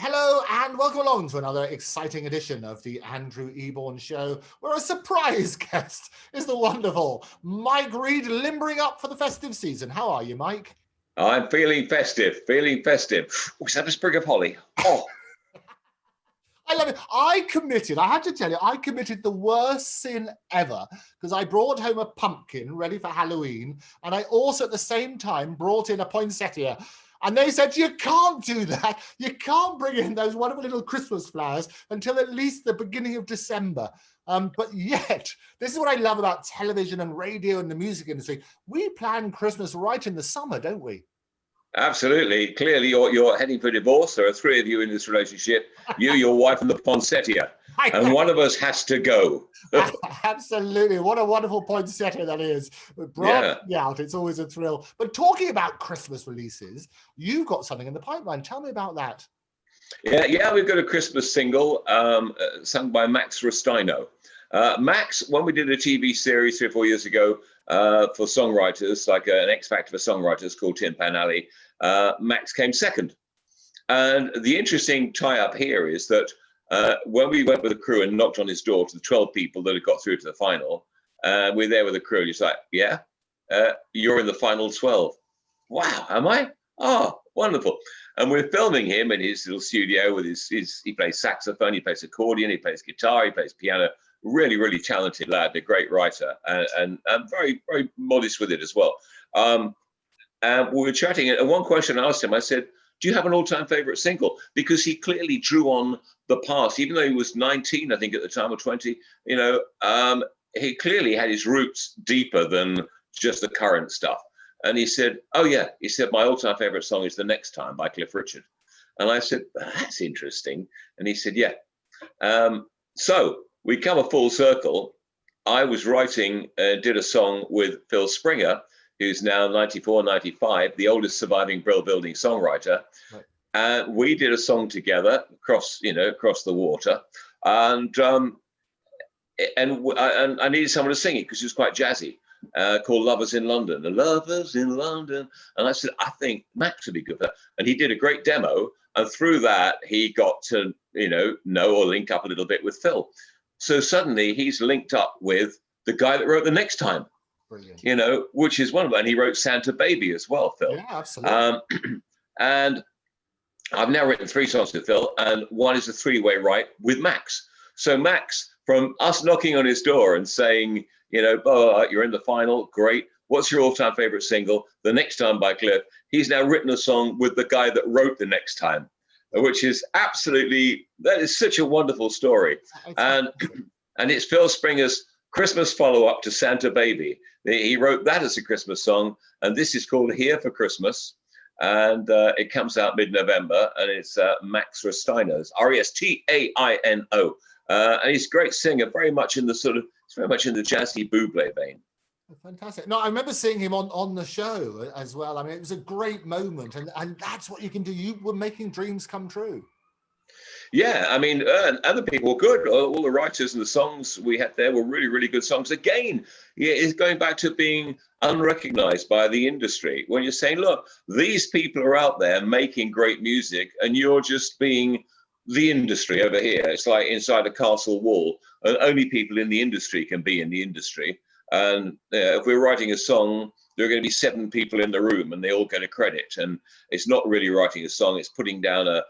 Hello and welcome along to another exciting edition of the Andrew Eborn Show, where a surprise guest is the wonderful Mike Reed, limbering up for the festive season. How are you, Mike? I'm feeling festive, feeling festive. Oh, is that a sprig of holly? Oh. I love it. I had to tell you, I committed the worst sin ever because I brought home a pumpkin ready for Halloween, and I also at the same time brought in a poinsettia. And they said, you can't do that. You can't bring in those wonderful little Christmas flowers until at least the beginning of December. But yet, this is what I love about television and radio and the music industry. We plan Christmas right in the summer, don't we? Absolutely. Clearly, you're heading for divorce. There are three of you in this relationship. You, your wife, and the poinsettia. And one of us has to go. Absolutely. What a wonderful poinsettia that is. Branching out, it's always a thrill. But talking about Christmas releases, you've got something in the pipeline. Tell me about that. Yeah, we've got a Christmas single sung by Max Rustino. Max, when we did a TV series 3 or 4 years ago for songwriters, like an X Factor for songwriters called Tin Pan Alley, Max came second. And the interesting tie-up here is that when we went with the crew and knocked on his door to the 12 people that had got through to the final, we're there with the crew, and he's like, yeah, you're in the final 12. Wow, am I? Oh, wonderful. And we're filming him in his little studio with he plays saxophone, he plays accordion, he plays guitar, he plays piano. Really, really talented lad, a great writer, and very, very modest with it as well. And we were chatting, and one question I asked him, I said, do you have an all-time favorite single? Because he clearly drew on the past, even though he was 19, I think at the time, or 20, he clearly had his roots deeper than just the current stuff. And he said, oh yeah, he said, my all-time favorite song is The Next Time by Cliff Richard. And I said, that's interesting. And he said, yeah. So we come a full circle. I was writing, did a song with Phil Springer, who's now 94, 95, the oldest surviving Brill Building songwriter. Right. And we did a song together across the water. And I needed someone to sing it because it was quite jazzy, called Lovers in London. The Lovers in London. And I said, I think Max would be good for that. And he did a great demo. And through that, he got to, know or link up a little bit with Phil. So suddenly he's linked up with the guy that wrote The Next Time. Brilliant. Which is wonderful. And he wrote Santa Baby as well, Phil. Yeah, absolutely. And I've now written 3 songs with Phil, and one is a 3-way write with Max. So Max, from us knocking on his door and saying, oh, you're in the final, great. What's your all-time favorite single? The Next Time by Cliff. He's now written a song with the guy that wrote The Next Time, which is that is such a wonderful story. And it's Phil Springer's Christmas follow-up to Santa Baby. He wrote that as a Christmas song, and this is called Here for Christmas. And it comes out mid-November, and it's Max Rustino's, Restaino. And he's a great singer, very much in the jazzy Bublé vein. Fantastic. No, I remember seeing him on the show as well. I mean, it was a great moment, and that's what you can do. You were making dreams come true. Yeah, I mean, other people were good. All the writers and the songs we had there were really, really good songs. Again, it's going back to being unrecognized by the industry. When you're saying, look, these people are out there making great music, and you're just being the industry over here. It's like inside a castle wall, and only people in the industry can be in the industry. And if we're writing a song, there are going to be 7 people in the room and they all get a credit. And it's not really writing a song. It's putting down a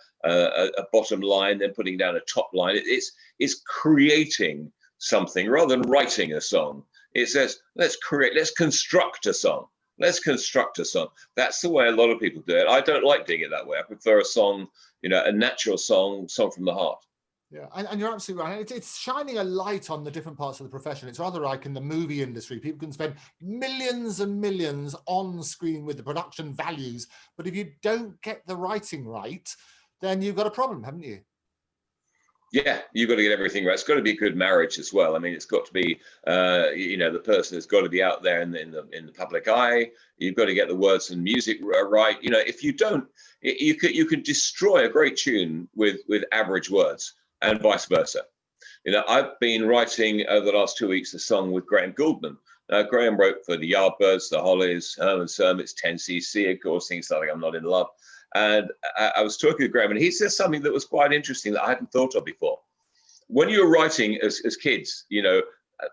bottom line, then putting down a top line. It's creating something rather than writing a song. It says, let's construct a song. Let's construct a song. That's the way a lot of people do it. I don't like doing it that way. I prefer a song, a natural song from the heart. Yeah, and you're absolutely right. It's shining a light on the different parts of the profession. It's rather like in the movie industry. People can spend millions and millions on screen with the production values, but if you don't get the writing right, then you've got a problem, haven't you? Yeah, you've got to get everything right. It's got to be a good marriage as well. I mean, it's got to be, the person has got to be out there in the public eye. You've got to get the words and music right. If you don't, you can destroy a great tune with average words. And vice versa. I've been writing over the last 2 weeks a song with Graham Gouldman. Graham wrote for the Yardbirds, the Hollies, Herman's Hermits, 10cc, of course, things like I'm Not in Love. And I was talking to Graham, and he said something that was quite interesting that I hadn't thought of before. When you were writing as kids, you know,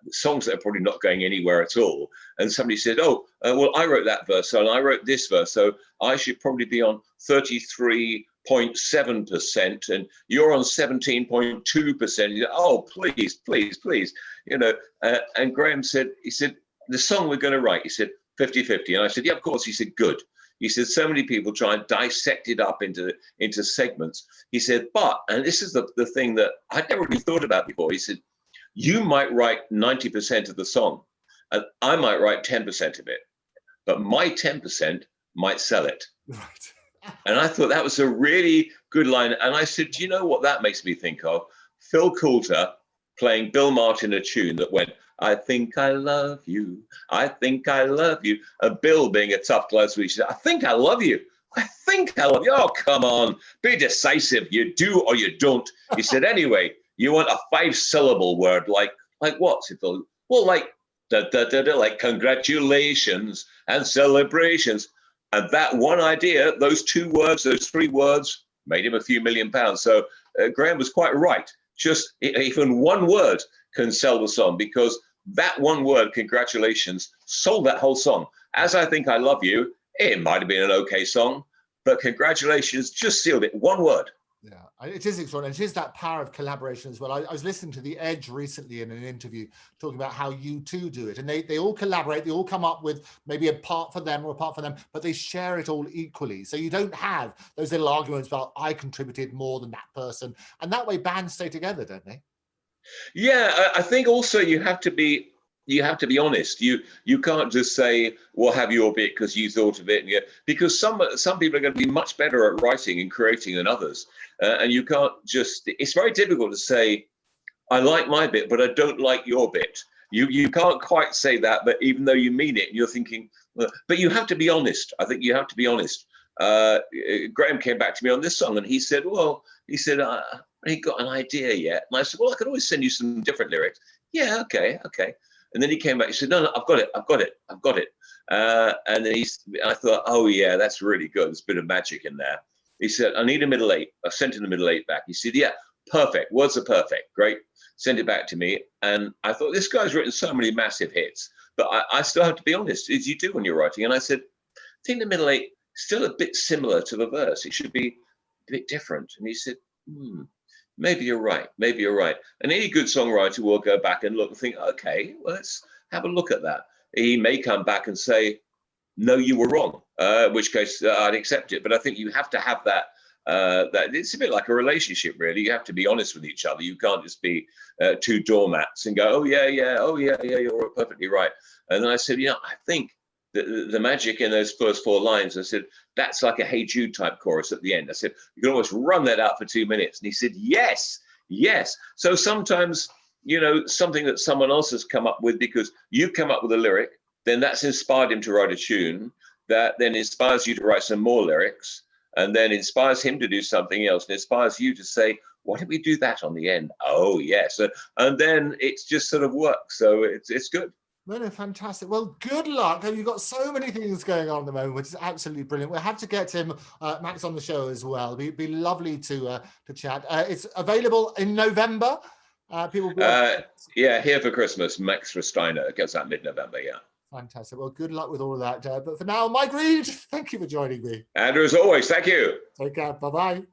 songs that are probably not going anywhere at all, and somebody said, oh, well, I wrote that verse, and I wrote this verse, so I should probably be on 33.7%, and you're on 17.2%. Oh, please, please, please, you know. And Graham said, he said, the song we're going to write, he said, 50-50. And I said, yeah, of course. He said, good. He said, so many people try and dissect it up into segments. He said, but, and this is the thing that I'd never really thought about before. He said, you might write 90% of the song, and I might write 10% of it, but my 10% might sell it. Right. And I thought that was a really good line. And I said, do you know what that makes me think of? Phil Coulter playing Bill Martin a tune that went, I think I love you. I think I love you. And Bill, being a tough close, he said, I think I love you. I think I love you. Oh, come on. Be decisive. You do or you don't. He said, anyway, you want a 5-syllable word like what? Well, like like congratulations and celebrations. And that one idea, those 2 words, those 3 words, made him a few £1 million. So Graham was quite right. Just even one word can sell the song, because that one word, congratulations, sold that whole song. As I think I love you, it might have been an okay song, but congratulations just sealed it. One word. Yeah, it is extraordinary. It is that power of collaboration as well. I was listening to The Edge recently in an interview talking about how U2 do it. And they all collaborate. They all come up with maybe a part for them or a part for them, but they share it all equally. So you don't have those little arguments about I contributed more than that person. And that way bands stay together, don't they? Yeah, I think also you have to be honest. You can't just say, well, have your bit because you thought of it. And because some people are going to be much better at writing and creating than others. And you can't just, it's very difficult to say, I like my bit, but I don't like your bit. You can't quite say that, but even though you mean it, and you're thinking, well, but you have to be honest. I think you have to be honest. Graham came back to me on this song and he said, I ain't got an idea yet. And I said, well, I could always send you some different lyrics. Yeah, okay. And then he came back, he said, no, I've got it. And then I thought, oh yeah, that's really good. There's a bit of magic in there. He said, I need a middle 8. I sent him the middle 8 back. He said, yeah, perfect. Words are perfect. Great. Send it back to me. And I thought, this guy's written so many massive hits, but I still have to be honest, as you do when you're writing. And I said, I think the middle 8 is still a bit similar to the verse. It should be a bit different. And he said, maybe you're right. And any good songwriter will go back and look and think, okay, well, let's have a look at that. He may come back and say, no, you were wrong, in which case I'd accept it. But I think you have to have that, that it's a bit like a relationship, really. You have to be honest with each other. You can't just be 2 doormats and go, oh yeah, you're perfectly right. And then I said, I think the magic in those first 4 lines, I said, that's like a Hey Jude type chorus at the end. I said, you can almost run that out for 2 minutes. And he said, yes. So sometimes, something that someone else has come up with, because you come up with a lyric, then that's inspired him to write a tune that then inspires you to write some more lyrics, and then inspires him to do something else, and inspires you to say, why don't we do that on the end? Oh, yes. And then it's just sort of works. So it's good. No, fantastic. Well, good luck. You've got so many things going on at the moment, which is absolutely brilliant. We'll have to get him, Max, on the show as well. It'd be lovely to chat. It's available in November. People. Here for Christmas. Max Rustiner. It goes out mid-November. Yeah. Fantastic. Well, good luck with all of that. But for now, Mike Reed, thank you for joining me. Andrew, as always, thank you. Take care. Bye-bye.